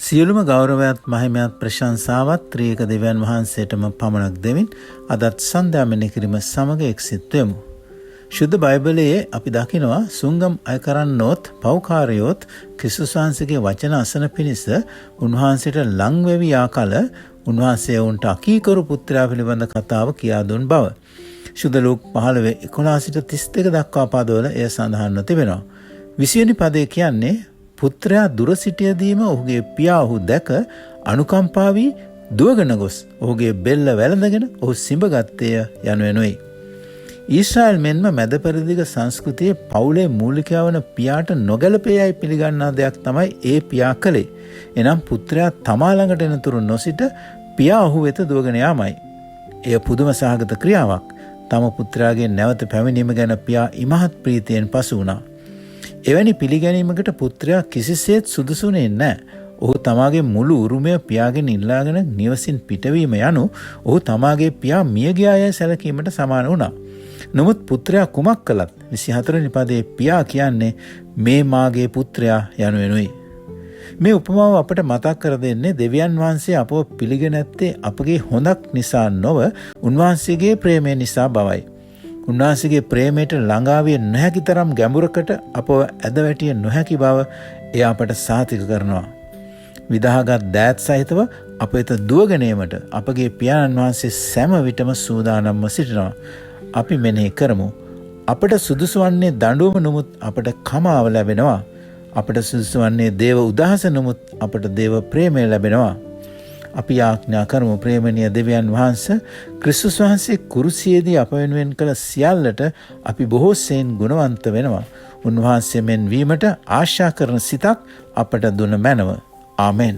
සියලුම ගෞරවයත් මහිමයත් ප්‍රශංසාවත් ත්‍රියක දෙවියන් වහන්සේටම පමණක් දෙමින් අදත් සන්ධ්‍යාමනය කිරීම සමග එක්සිත් වෙමු. ශුද්ධ බයිබලයේ අපි දකිනවා සුංගම් අය කරන්නොත් පෞකාරයොත් ක්‍රිස්තුස් වහන්සේගේ වචන අසන පිණිස උන්වහන්සේට ලං වෙවි ආකල උන්වහන්සේ උන්ට අකීකරු පුත්‍රයා පිළිබඳ කතාව කියා දුන් බව. ශුද්ධ ලූක් 15:11 සිට 32 දක්වා පදවල එය සඳහන්ව තිබෙනවා. 20 වෙනි පදයේ කියන්නේ පුත්‍රයා දුර සිටියදීම ඔහුගේ පියා ඔහු දැක අනුකම්පා වී දුවගෙන ගොස් ඔහුගේ බෙල්ල වැළඳගෙන ඔහු සිඹගත්තේය යනුවෙනුයි. ඊශ්‍රායල් මෙන්ම මැද පෙරදිග සංස්කෘතියේ පවුලේ මූලිකයා වන පියාට නොගැලපෙයයි පිළිගන්නා දෙයක් තමයි ඒ පියා කළේ. එනම් පුත්‍රයා තමා ළඟට එනතුරු නොසිට පියා ඔහු වෙත දුවගෙන යාමයි. එය පුදුම සහගත ක්‍රියාවක්. තම පුත්‍රයාගේ නැවත පැමිණීම ගැන පියා ඉමහත් ප්‍රීතියෙන් පසු වුණා. එවැනි පිළිගැනීමකට පුත්‍රයා කිසිසේත් සුදුසුනේ නැහැ. ඔහු තමාගේ මුළු උරුමය පියාගෙන් ඉල්ලාගෙන නිවසින් පිටවීම යනු ඔහු තමාගේ පියා මිය ගියා යයි සැලකීමට සමාන වුණා. නමුත් පුත්‍රයා කුමක් කළත් 24 වෙනි පදයේ පියා කියන්නේ මේ මාගේ පුත්‍රයා යනුවෙනුයි. මේ උපමාව අපට මතක් කර දෙන්නේ දෙවියන් වහන්සේ අපව පිළිගෙන ඇත්තේ අපගේ හොඳක් නිසා නොව උන්වහන්සේගේ ප්‍රේමය නිසා බවයි. උන්වහන්සේගේ ප්‍රේමයට ළඟාවිය නොහැකි තරම් ගැඹුරකට අපව ඇද වැටිය නොහැකි බව එය අපට සාතික කරනවා. විදාහගත් දෑත් සහිතව අප වෙත දුවගෙන ඒමට අපගේ පියාණන් වහන්සේ සෑම විටම සූදානම්ව සිටිනවා. අපි මෙනෙහි කරමු. අපට සුදුසු වන්නේ දඬුවම නමුත් අපට කමාව ලැබෙනවා. අපට සුදුසු වන්නේ දේව උදහස නමුත් අපට දේව ප්‍රේමය ලැබෙනවා. අපි ආඥා කරමු ප්‍රේමණීය දෙවියන් වහන්සේ ක්‍රිස්තුස් වහන්සේ කුරුසියේදී අප වෙනුවෙන් කළ සියල්ලට අපි බොහෝ සෙයින් ගුණවන්ත වෙනවා. උන්වහන්සේ මෙන් වීමට ආශා කරන සිතක් අපට දුන මැනව. ආමෙන්.